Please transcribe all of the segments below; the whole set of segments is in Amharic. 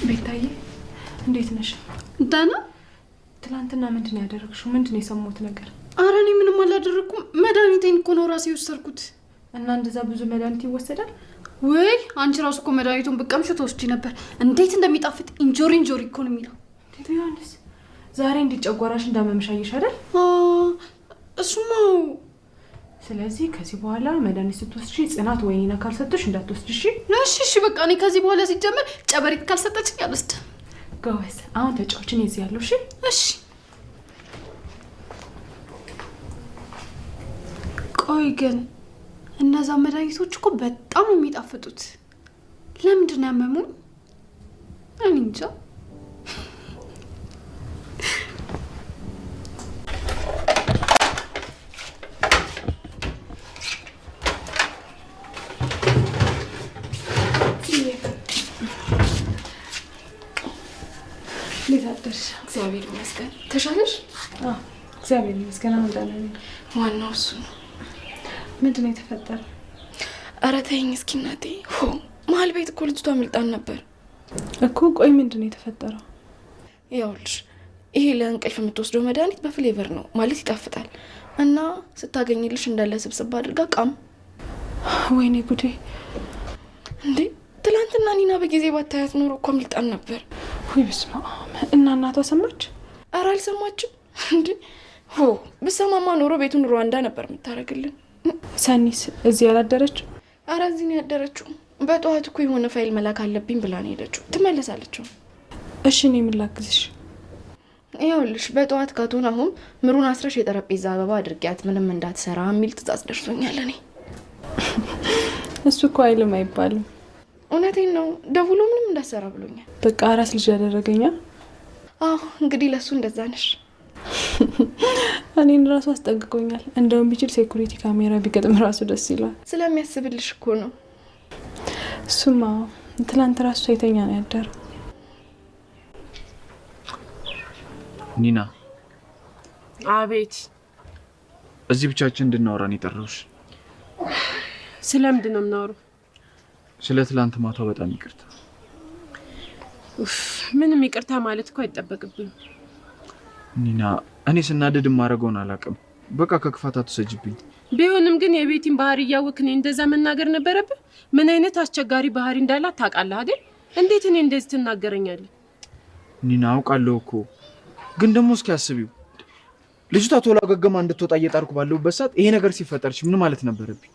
ቤታዬ እንዴት ነሽ? ዳና ትላንትና ምንድነው ያደረግሽው? ምንድነው የሰማሁት ነገር? ኧረ እኔ ምንም አላደረኩም። መድኃኒቴን እኮ ነው ራሴ ወሰድኩት። እና እንደዛ ብዙ መድኃኒት ይወሰዳል? ወይ አንቺ ራሱ እኮ መድኃኒቱን ብቀምሽ ተወስጂ ነበር። እንዴት እንደሚጣፍጥ እንጆሪ እኮ ነው የሚለው። ቢሆንስ ዛሬ እንዲጨጓራሽ እንዳመምሽ አየሽ አይደል? እሱማ። ስለዚህ ከዚህ በኋላ መድኃኒት ስትወስጂ ጽናት ወይኔና ካልሰጠሽ እንዳትወስጂ እሺ? እሺ በቃ እኔ ከዚህ በኋላ ሲጀመር ጨበሪት ካልሰጠችኝ አልወስድም። ጎበዝ። አሁን ተጫዎችን እዚህ ያለው እሺ? እሺ። ቆይ ግን እነዛ መድኃኒቶች እኮ በጣም ነው የሚጣፍጡት። ለምንድን ነው ያመሙኝ? እኔ እንጃ። እግዚአብሔር ይመስገን። ተሻለሽ? እግዚአብሔር ይመስገን። አሁን ደህና ነኝ። ዋናው እሱ ነው። ምንድነው የተፈጠረ? ኧረ ተይኝ እስኪ እናቴ። መሀል ቤት እኮ ልጅቷ አምልጣን ነበር እኮ። ቆይ ምንድነው የተፈጠረው? ይኸውልሽ ይሄ ለእንቅልፍ የምትወስደው መድኃኒት በፍሌቨር ነው ማለት ይጣፍጣል። እና ስታገኝልሽ እንዳለ ስብስብ አድርጋ ቃም። ወይኔ ጉዴ! እንዴ ትላንትና ኒና በጊዜ ባታያት ኖሮ እኮ አምልጣን ነበር። ወይ በስመ አብ! እና እናቷ ሰማች? ኧረ አልሰማችም። እንዴ ብሰማማ ኖሮ ቤቱን ሩዋንዳ ነበር የምታደርግልን። ሰኒስ እዚህ ያላደረችው? ኧረ እዚህ ነው ያደረችው። በጠዋት እኮ የሆነ ፋይል መላክ አለብኝ ብላ ነው ሄደችው። ትመለሳለች። እሺ እኔ ምን ላግዝሽ? ይኸውልሽ በጠዋት ካቶን አሁን ምሩን አስረሽ የጠረጴዛ አበባ አድርጊያት ምንም እንዳትሰራ የሚል ትዕዛዝ ደርሶኛል። እኔ እሱ እኮ አይልም አይባልም። እውነቴን ነው። ደውሎ ምንም እንዳትሰራ ብሎኛል። በቃ አራስ ልጅ ያደረገኛ። እንግዲህ ለሱ እንደዛ ነሽ። እኔን ራሱ አስጠንቅቆኛል። እንደውም ቢችል ሴኩሪቲ ካሜራ ቢገጥም ራሱ ደስ ይላል። ስለሚያስብልሽ እኮ ነው። እሱማ ትላንት ራሱ ሳይተኛ ነው ያደረው። ኒና። አቤት። እዚህ ብቻችን እንድናወራ ነው የጠራሁሽ። ስለምንድን ነው የምናወራው? ስለ ትላንት ማታ በጣም ይቅርታ። ምንም ይቅርታ ማለት እኮ አይጠበቅብኝ። ኒና እኔ ስናደድ ማረገውን አላውቅም። በቃ ከክፋት አትሰጅብኝ። ቢሆንም ግን የቤቲን ባህሪ እያወቅህ እኔ እንደዛ መናገር ነበረብህ? ምን አይነት አስቸጋሪ ባህሪ እንዳላት ታውቃለህ አይደል? እንዴት እኔ እንደዚህ ትናገረኛለህ? ኒና አውቃለሁ እኮ፣ ግን ደግሞ እስኪ አስቢው። ልጅቷ ቶሎ አገገማ እንድትወጣ እየጣርኩ ባለሁበት ሰዓት ይሄ ነገር ሲፈጠርሽ ምን ማለት ነበረብኝ?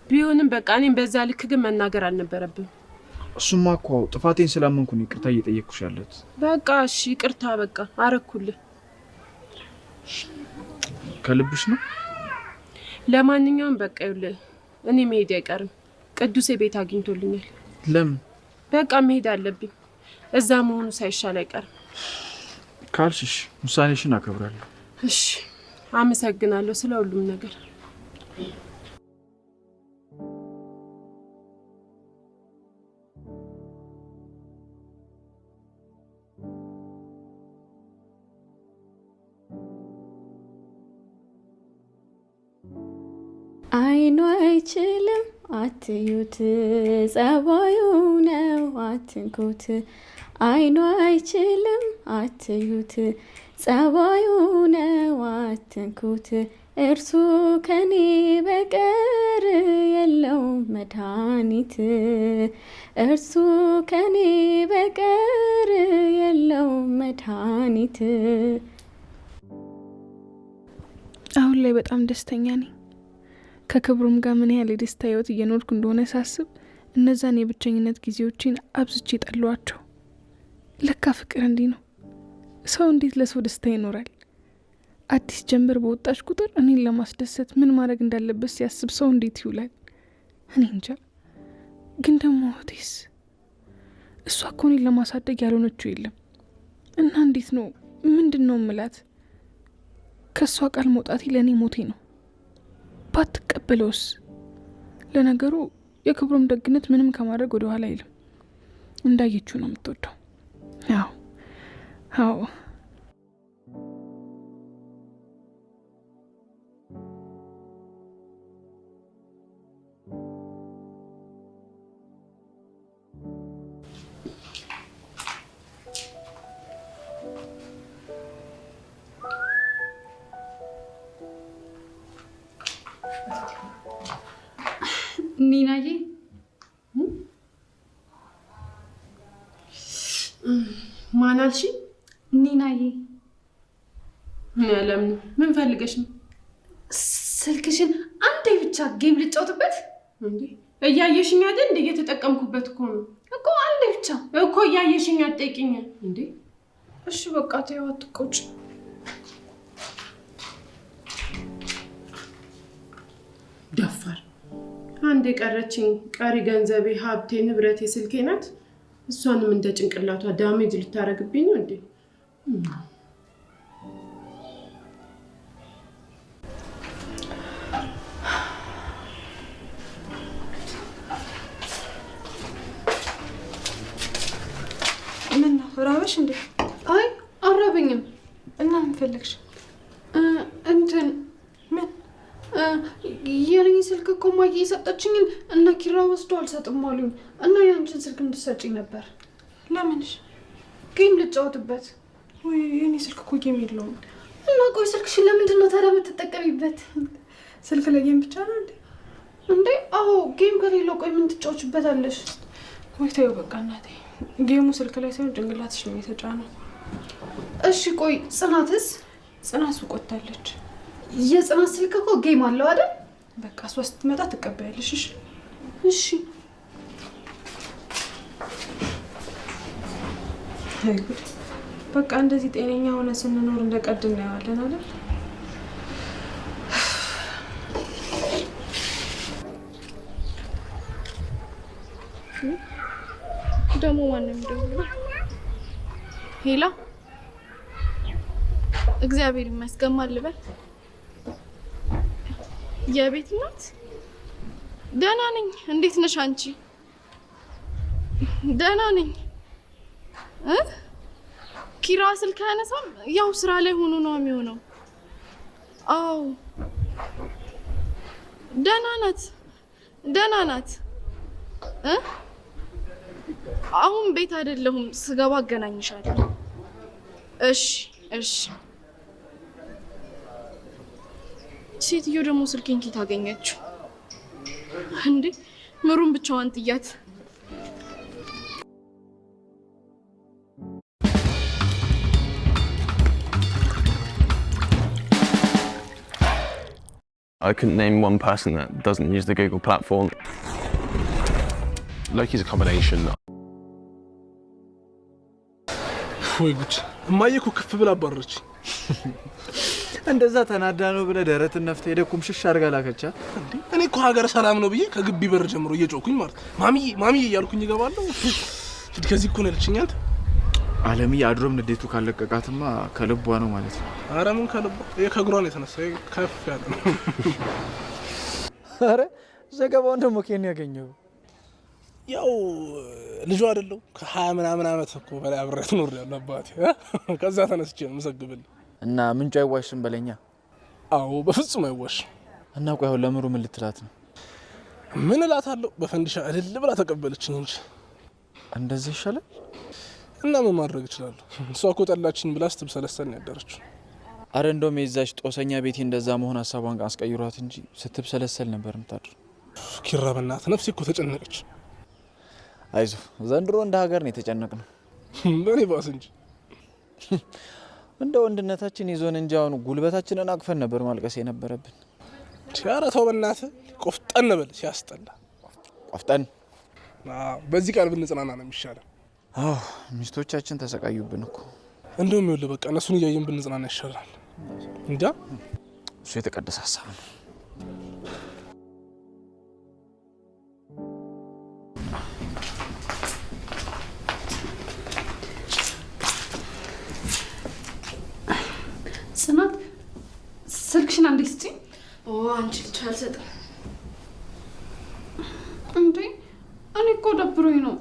ቢሆንም በቃ እኔም በዛ ልክ ግን መናገር አልነበረብም። እሱማ እኮ ጥፋቴን ስላመንኩ ነው ይቅርታ እየጠየቅኩሽ ያለሁት። በቃ እሺ ይቅርታ በቃ አረኩልህ። ከልብሽ ነው? ለማንኛውም በቃ ይኸውልህ እኔ መሄድ አይቀርም። ቅዱሴ ቤት አግኝቶልኛል። ለምን? በቃ መሄድ አለብኝ። እዛ መሆኑ ሳይሻል አይቀርም። ካልሽሽ ውሳኔሽን አከብራለሁ። እሺ አመሰግናለሁ ስለ ሁሉም ነገር። አይኑ አይችልም አትዩት፣ ጸባዩ ነው አትንኩት። አይኑ አይችልም አትዩት፣ ጸባዩ ነው አትንኩት። እርሱ ከኔ በቀር የለው መድኃኒት፣ እርሱ ከኔ በቀር የለው መድኃኒት። አሁን ላይ በጣም ደስተኛ ነኝ። ከክብሩም ጋር ምን ያህል የደስታ ህይወት እየኖርኩ እንደሆነ ሳስብ እነዛን የብቸኝነት ጊዜዎችን አብዝቼ ጠሏቸው። ለካ ፍቅር እንዲህ ነው። ሰው እንዴት ለሰው ደስታ ይኖራል? አዲስ ጀንበር በወጣች ቁጥር እኔን ለማስደሰት ምን ማድረግ እንዳለበት ሲያስብ ሰው እንዴት ይውላል? እኔ እንጃ። ግን ደግሞ እህቴስ? እሷ እኮ እኔን ለማሳደግ ያልሆነችው የለም እና እንዴት ነው ምንድን ነው ምላት? ከእሷ ቃል መውጣቴ ለእኔ ሞቴ ነው። ባትቀበለውስ? ለነገሩ የክብሩም ደግነት ምንም ከማድረግ ወደ ኋላ አይልም። እንዳየችው ነው የምትወደው። አዎ ማን አልሽ? ኒናዬ። ምን ፈልገሽ ነው? ስልክሽን አንዴ ብቻ ጌም ልጫወትበት። እንዴ እያየሽኝ አይደል? እንዴ እየተጠቀምኩበት እኮ ነው እኮ። አንዴ ብቻ እኮ እያየሽኝ አትጠይቂኝ እንዴ? እሺ በቃ ተይው፣ አትቆጪ። ደፋር። አንድ የቀረችኝ ቀሪ ገንዘቤ፣ ሀብቴ፣ ንብረቴ ስልኬ ናት። እሷንም እንደ ጭንቅላቷ ዳሜጅ ልታረግብኝ ነው እንዴ? ምን ነው ራበሽ እንዴ? አይ አራበኝም። እና ምን ፈለግሽ? እንትን ምን የኔ ስልክ እኮ ማየ የሰጠችኝን እና ኪራ ወስዶ አልሰጥም አሉኝ እና ያንቺን ስልክ እንድትሰጪኝ ነበር። ለምንሽ? ጌም ልጫወትበት። ወይ የኔ ስልክ እኮ ጌም የለውም። እና ቆይ ስልክሽን ለምንድን ነው ታዲያ የምትጠቀሚበት? ስልክ ላይ ጌም ብቻ ነው እንዴ? እንዴ አዎ፣ ጌም ከሌለው ቆይ ምን ትጫወችበታለሽ? ወይ ተይው በቃ እናቴ። ጌሙ ስልክ ላይ ሳይሆን ጭንቅላትሽ ነው የተጫነው። እሺ ቆይ ጽናትስ? ጽናት ሱቅ ወጥታለች። የጽናት ስልክ እኮ ጌም አለው አይደል? በቃ እሷ ስትመጣ ትቀበያለሽ። እሺ እሺ። አይጉድ። በቃ እንደዚህ ጤነኛ ሆነ ስንኖር እንደቀድ እናየዋለን አይደል? ደግሞ ማንም ደውሎ ሄላ እግዚአብሔር ይመስገን ማልበል የቤት ናት። ደህና ነኝ። እንዴት ነሽ አንቺ? ደህና ነኝ። ኪራ ስልክ አያነሳም። ያው ስራ ላይ ሆኖ ነው የሚሆነው። አዎ ደህና ናት፣ ደህና ናት። አሁን ቤት አይደለሁም፣ ስገባ አገናኝሻለሁ። እሺ እሺ። ሴትዮ ደግሞ ስልኬን ኪት አገኘችው እንዴ? ምሩን ብቻዋን ጥያት። I couldn't name one person that doesn't use the Google platform. Loki's a combination. ወይ ጉድ! እማዬ እኮ ክፍ ብላ አባረረች። እንደዛ ተናዳ ነው ብለህ ደረትን ነፍተህ ሄደህ ኩምሽሽ አድርጋ ላከቻ እንዴ? እኔ እኮ ሀገር ሰላም ነው ብዬ ከግቢ በር ጀምሮ እየጮኩኝ ማለት ማሚዬ ማሚዬ እያልኩኝ እገባለሁ። ከዚህ እኮ ነው ያለችኝ። አንተ አለምዬ አድሮም ንዴቱ ካለቀቃትማ ከልቧ ነው ማለት ነው። ኧረ ምን ከልቧ? ከእግሯ ነው የተነሳው። ከፍ ያለ ነው። ኧረ ዘገባውን ደግሞ ከኔ ያገኘው ያው ልጇ አይደለው ከ20 ምናምን ዓመት እኮ በላይ አብሬያት ኖሬያለሁ አባቴ። ከዛ ተነስቼ ነው የምሰግብልህ። እና ምንጩ አይዋሽም በለኛ። አዎ በፍጹም አይዋሽም። እና ቆይ አሁን ለምሩ ምን ልትላት ነው? ምን እላታለሁ? በፈንዲሻ እልል ብላ ተቀበለችኝ እንጂ። እንደዚህ ይሻላል። እና ምን ማድረግ እችላለሁ? እሷ እኮ ጠላችኝ ብላ ስትብሰለሰል ነው ያደረችው። አረ እንደውም የዛች ጦሰኛ ቤቴ እንደዛ መሆን ሀሳቧን አስቀይሯት እንጂ ስትብሰለሰል ነበር የምታድር። ኪራ በእናትህ ነፍሴ እኮ ተጨነቀች። አይዞ ዘንድሮ እንደ ሀገር ነው የተጨነቅነው። በእኔ ባስ እንጂ እንደ ወንድነታችን ይዞን እንጂ አሁን ጉልበታችንን አቅፈን ነበር ማልቀስ የነበረብን። ኧረ ተው በእናትህ ቆፍጠን በል። ሲያስጠላ ቆፍጠን። በዚህ ቃል ብንጽናና ነው የሚሻለው። አዎ ሚስቶቻችን ተሰቃዩብን እኮ። እንደውም ይኸውልህ በቃ እነሱን እያየን ብንጽናና ይሻላል። እንዴ እሱ የተቀደሰ ሀሳብ ነው። ጽናት ስልክሽን አንዴ ስጪኝ። አንቺ ልጅ አልሰጥም እንዴ? እኔ እኮ ደብሮኝ ነው።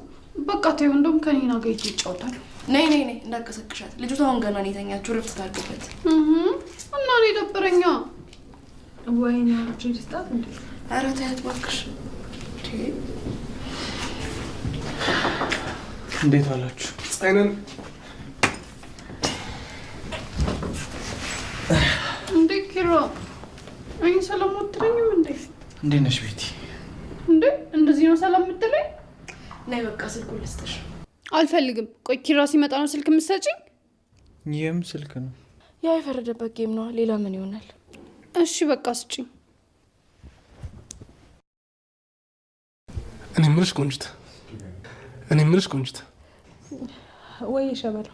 በቃ ተይው። እንደውም ከኔና ጋር ይጫወታሉ። ነይ ነይ ነይ፣ እንዳቀሰቅሻት። ልጅቷ አሁን ገና ነው የተኛችው። ረፍት ታርግበት እና እኔ ደብረኛ። ወይኔ ልጅ ልስጣት እንዴ? ኧረ ተያት እባክሽ። እንዴት ዋላችሁ? አይነን እንዴ ኪራ፣ እኔ ሰላም አትለኝም እንዴ? እንዴት ነሽ ቤቲ? እንዴ እንደዚህ ነው ሰላም የምትለኝ? ነይ በቃ ስልኩን ልስጥሽ። አልፈልግም። ቆይ ኪራ ሲመጣ ነው ስልክ የምትሰጪኝ? ይህም ስልክ ነው። ያ የፈረደበት ጌም ነው። ሌላ ምን ይሆናል? እሺ በቃ ስጪኝ። እኔ የምልሽ ቆንጅት፣ ወይ ሸበላ፣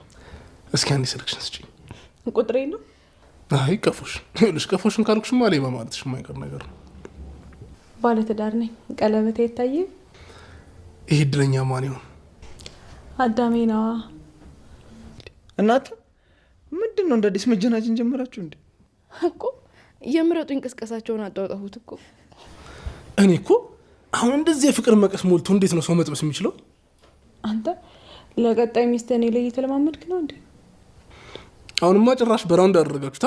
እስኪ አንዴ ስልክሽን ስጪኝ። ቁጥሬ ነው። አይ ቀፎሽ፣ ይኸውልሽ ቀፎሽን ካልኩሽማ ሌባ ማለትሽ የማይቀር ነገር ነው። ባለትዳር ነኝ። ቀለበቴ የታየ ይሄ እድለኛ ማን ይሆን? አዳሜ ነዋ። እናት ምንድን ነው እንደ አዲስ መጀናጅን ጀመራችሁ እንዴ? እኮ የምረጡ እንቅስቃሴያቸውን አጣወጣሁት እኮ። እኔ እኮ አሁን እንደዚህ የፍቅር መቀስ ሞልቶ እንዴት ነው ሰው መጥበስ የሚችለው? አንተ ለቀጣይ ሚስት እኔ ላይ እየተለማመድክ ነው እንዴ? አሁንማ ጭራሽ በራውንድ አደረጋችሁታ።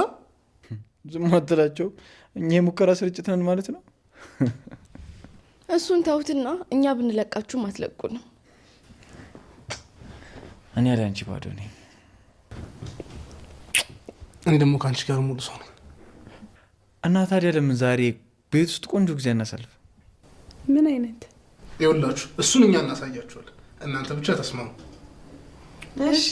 ዝም አትላቸው። እኛ የሙከራ ስርጭት ነን ማለት ነው። እሱን ተውትና እኛ ብንለቃችሁም አትለቁንም። እኔ ያለ አንቺ ባዶ ነኝ። እኔ ደግሞ ከአንቺ ጋር ሙሉ ሰው ነኝ። እና ታዲያ ለምን ዛሬ ቤት ውስጥ ቆንጆ ጊዜ እናሳልፍ? ምን አይነት? ይኸውላችሁ እሱን እኛ እናሳያችኋለን። እናንተ ብቻ ተስማሙ። እሺ